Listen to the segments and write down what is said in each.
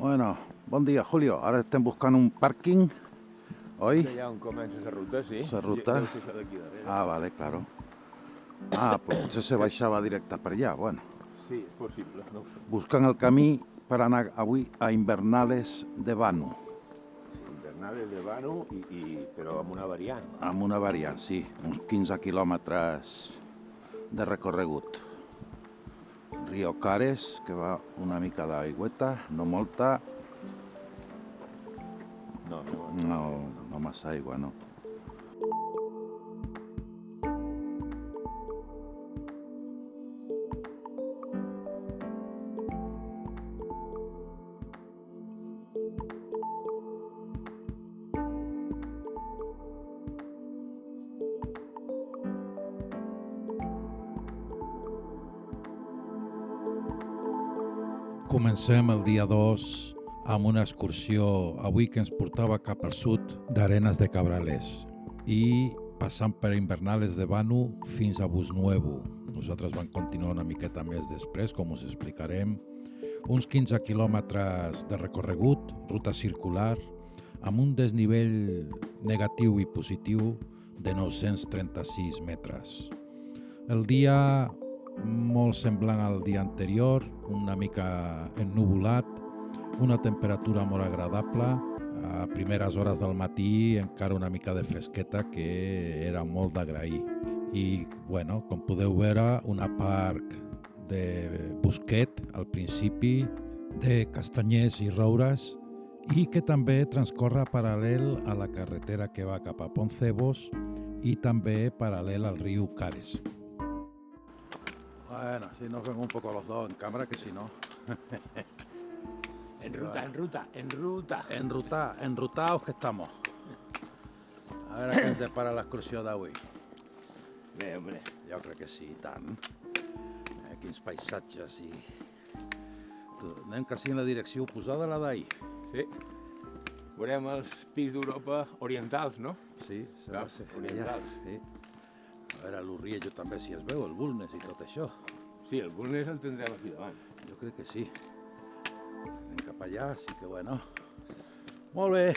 Bueno, bon dia, Julio. Ara estem buscant un pàrquing, oi? Allà on comença la ruta, sí. La ruta. Deu ser això d'aquí darrere. Ah, vale, claro. Ah, pues potser se baixava directe per allà, bueno. Sí, és possible, no ho sé. Buscant el camí per anar avui a Invernales de Banu. Invernales de Banu, però amb una variant. Amb una variant, sí, uns 15 quilòmetres de recorregut. Río Cares, que va una mica d'aigüeta, no molta, no massa aigua, no. Comencem el dia 2 amb una excursió avui que ens portava cap al sud d'Arenas de Cabrales i passant per Invernales de Banu fins a Busnuevo. Nosaltres vam continuar una miqueta més després, com us explicarem. Uns 15 quilòmetres de recorregut, ruta circular, amb un desnivell negatiu i positiu de 936 metres. El dia molt semblant al dia anterior, una mica ennuvolat, una temperatura molt agradable, a primeres hores del matí encara una mica de fresqueta que era molt d'agrair. I, bueno, com podeu veure, una part de bosquet al principi, de castanyers i roures, i que també transcorre paral·lel a la carretera que va cap a Poncebos i també paral·lel al riu Cares. Bueno, si nos vemos un poco los dos en cámara, que si no... Enrutaos que estamos. A veure què ens depara l'excursió d'avui. Bé, hombre. Jo crec que sí, i tant. Quins paisatges i... Anem quasi en la direcció oposada a la d'ahir. Sí. Veurem els pics d'Europa orientals, no? Sí, Clar, va ser orientals. Sí. A veure, l'Urriello també si es veu, el Bulnes i tot això. Sí, el Bulnes el tindrem aquí davant. Jo crec que sí. Anem cap allà, sí que bueno. Molt bé.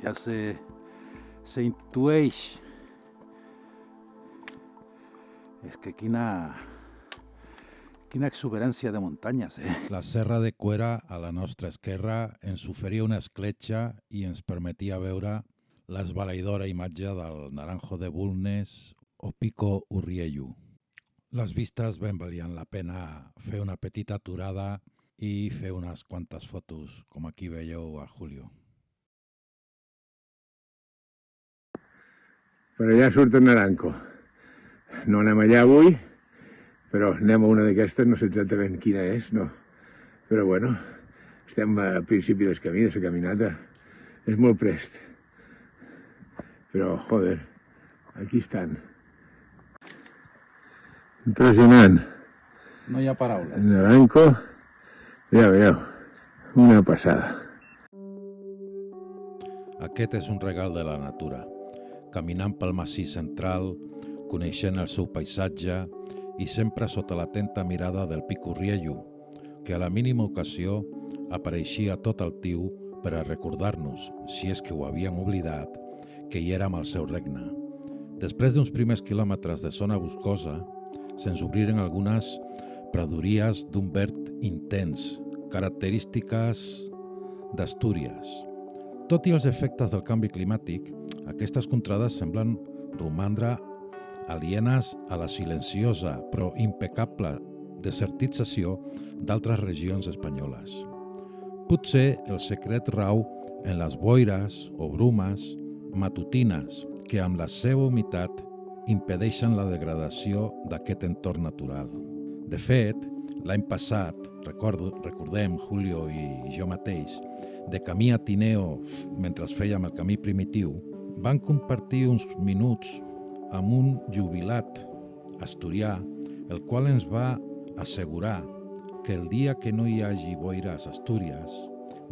Ja se intueix. És que quina exuberància de muntanyes, La serra de Cuera, a la nostra esquerra, ens oferia una escletxa i ens permetia veure l'esbalaïdora imatge del Naranjo de Bulnes o Pico Urriello. Les vistes ben valien la pena fer una petita aturada i fer unes quantes fotos, com aquí veieu a Julio. Però ja surt el Naranco. No anem allà avui, però anem a una d'aquestes, no sé exactament quina és, no. Però bueno, estem al principi del camí, de la caminata. És molt prest. Però, joder, aquí estan. Impressionant. No hi ha paraules. El Naranco, ja veieu, una passada. Aquest és un regal de la natura. Caminant pel massís central, coneixent el seu paisatge i sempre sota l'atenta mirada del Pico Urriello, que a la mínima ocasió apareixia tot altiu per a recordar-nos, si és que ho havíem oblidat, que hi érem al seu regne. Després d'uns primers quilòmetres de zona boscosa, se'ns obriren algunes pradories d'un verd intens, característiques d'Astúries. Tot i els efectes del canvi climàtic, aquestes contrades semblen romandre alienes a la silenciosa però impecable desertització d'altres regions espanyoles. Potser el secret rau en les boires o brumes matutines que amb la seva humitat impedeixen la degradació d'aquest entorn natural. De fet, l'any passat, recordem, Julio i jo mateix, de camí a Tineo, mentre fèiem el camí primitiu, van compartir uns minuts amb un jubilat asturià, el qual ens va assegurar que el dia que no hi hagi boires a Astúries,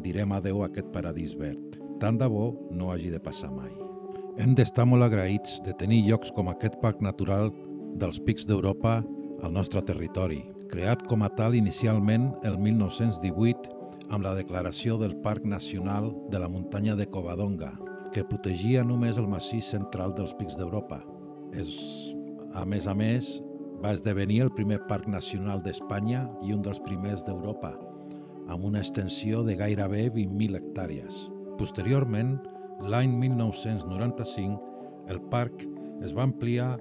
direm adeu a aquest paradís verd. Tant de bo no hagi de passar mai. Hem d'estar molt agraïts de tenir llocs com aquest Parc Natural dels Pics d'Europa al nostre territori, creat com a tal inicialment el 1918 amb la declaració del Parc Nacional de la muntanya de Covadonga, que protegia només el massís central dels Pics d'Europa. A més, va esdevenir el primer parc nacional d'Espanya i un dels primers d'Europa, amb una extensió de gairebé 20.000 hectàrees. Posteriorment, l'any 1995, el parc es va ampliar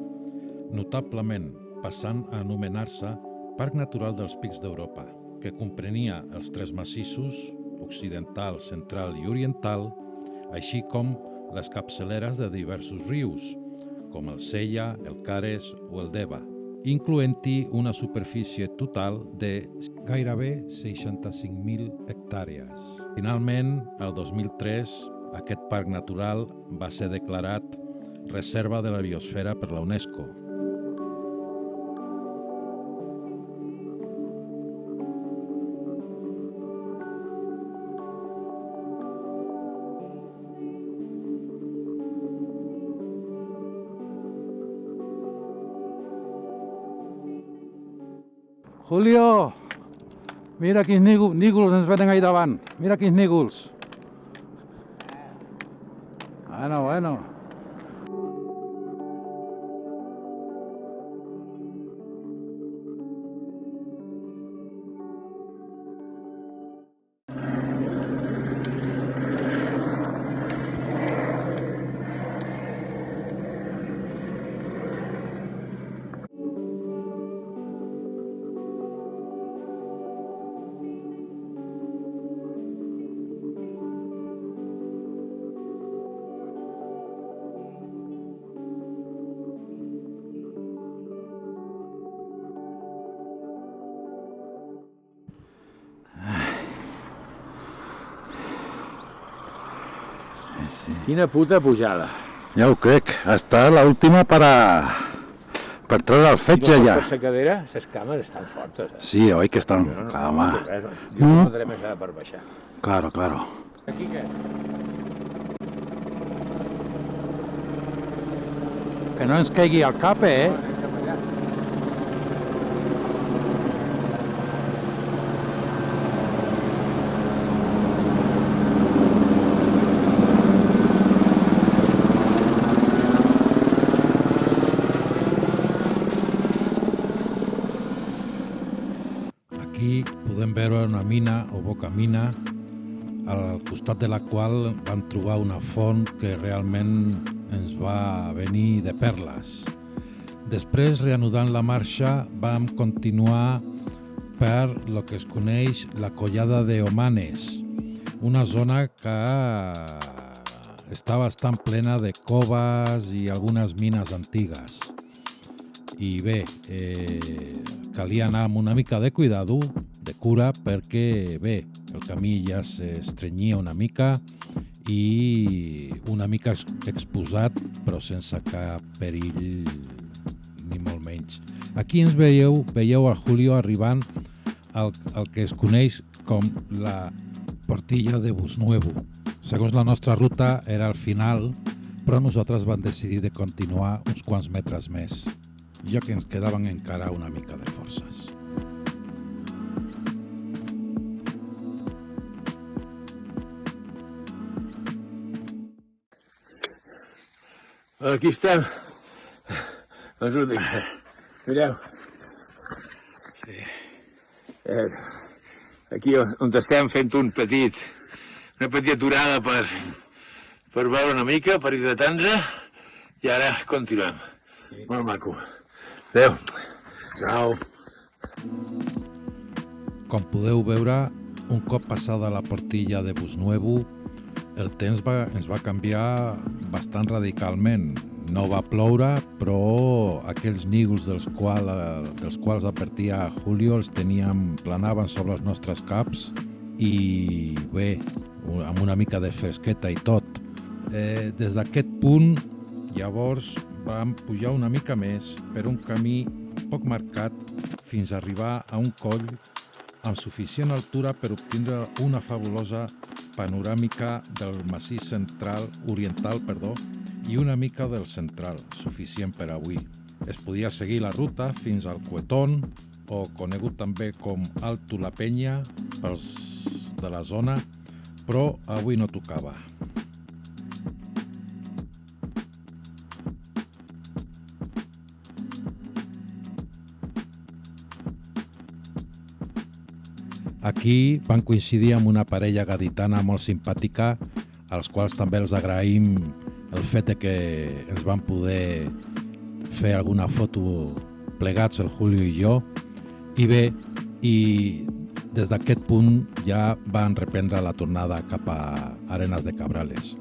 notablement, passant a anomenar-se Parc Natural dels Pics d'Europa, que comprenia els 3 massissos, occidental, central i oriental, així com les capçaleres de diversos rius, com el Sella, el Cares o el Deva, incloent-hi una superfície total de gairebé 65.000 hectàrees. Finalment, el 2003, aquest parc natural va ser declarat Reserva de la Biosfera per la UNESCO. Julio, mira quins nígols ens venen ahí davant. Mira quins nígols. Bueno. Quina puta pujada. Ja ho crec. Està l'última per treure el fetge ja. Per la cadera, les cames estan fortes. Sí, oi que estan... Clar, home. Jo no podré més per baixar. Claro. Aquí què? Que no ens caigui al cap, Aquí podem veure una mina o bocamina al costat de la qual vam trobar una font que realment ens va venir de perles. Després, reanudant la marxa, vam continuar per lo que es coneix la Collada de Omanes, una zona que està bastant plena de coves i algunes mines antigues. I bé, calia anar amb una mica de cuidado, de cura, perquè bé, el camí ja s'estrenyia una mica i una mica exposat, però sense cap perill ni molt menys. Aquí ens veieu a Julio arribant al que es coneix com la Portilla de Busnuevo. Segons la nostra ruta era al final, però nosaltres vam decidir de continuar uns quants metres més, ja que ens quedaven encara una mica de forces. Aquí estem. Els últims. Mireu. Sí. Aquí on estem fent una petita aturada per veure una mica, per hidratar-nos, i ara continuem. Molt maco. Adéu. Ciao. Com podeu veure, un cop passada la Portilla de Busnuevo, el temps ens va canviar bastant radicalment. No va ploure, però aquells nígols dels quals advertia Julio els planaven sobre els nostres caps i bé, amb una mica de fresqueta i tot. Des d'aquest punt, llavors, vam pujar una mica més per un camí poc marcat fins a arribar a un coll amb suficient altura per obtindre una fabulosa panoràmica del massís oriental i una mica del central, suficient per avui. Es podia seguir la ruta fins al Cuetón, o conegut també com Alto la Penya pels de la zona, però avui no tocava. Aquí van coincidir amb una parella gaditana molt simpàtica, als quals també els agraïm el fet que ens van poder fer alguna foto plegats, el Julio i jo. I bé, des d'aquest punt ja van reprendre la tornada cap a Arenas de Cabrales.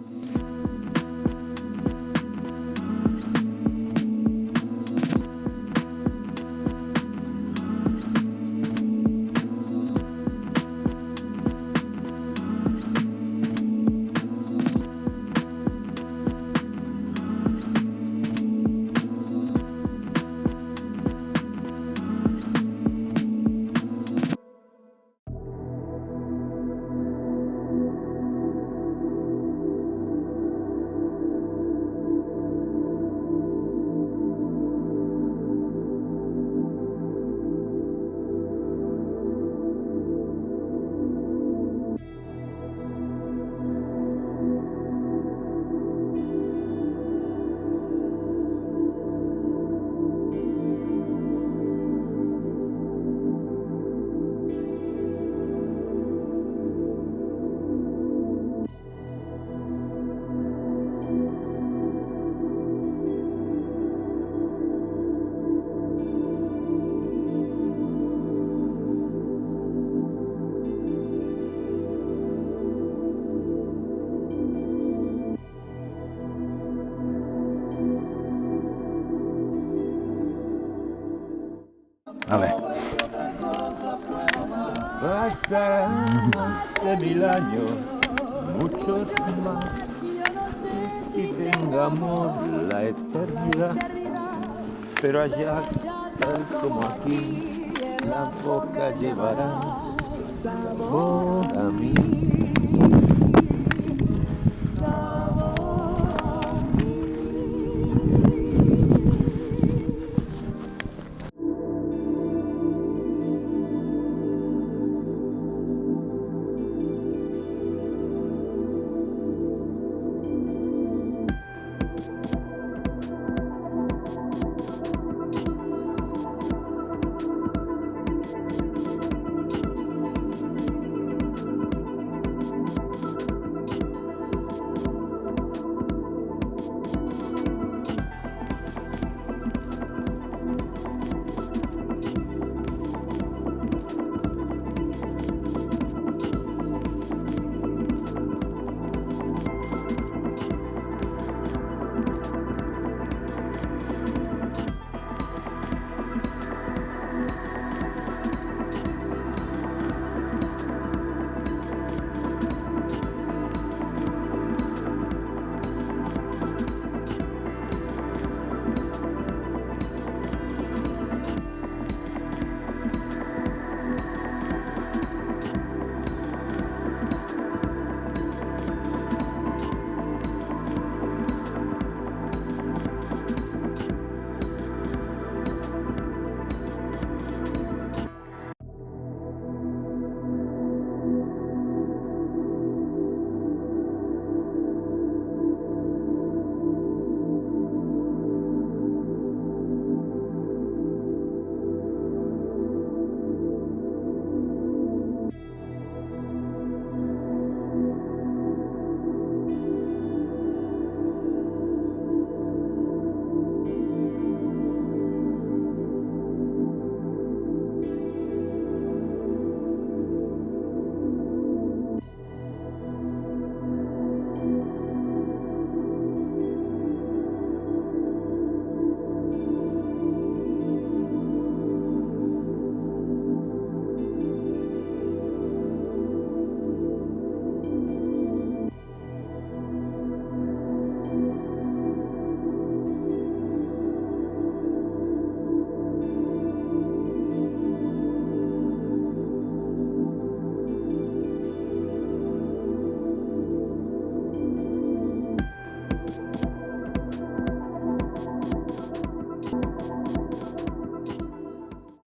Vale. Pasarán más de 1000 años, muchos más, y si tengamos la eternidad, pero allá, tal como aquí, la boca llevará sabor a mí.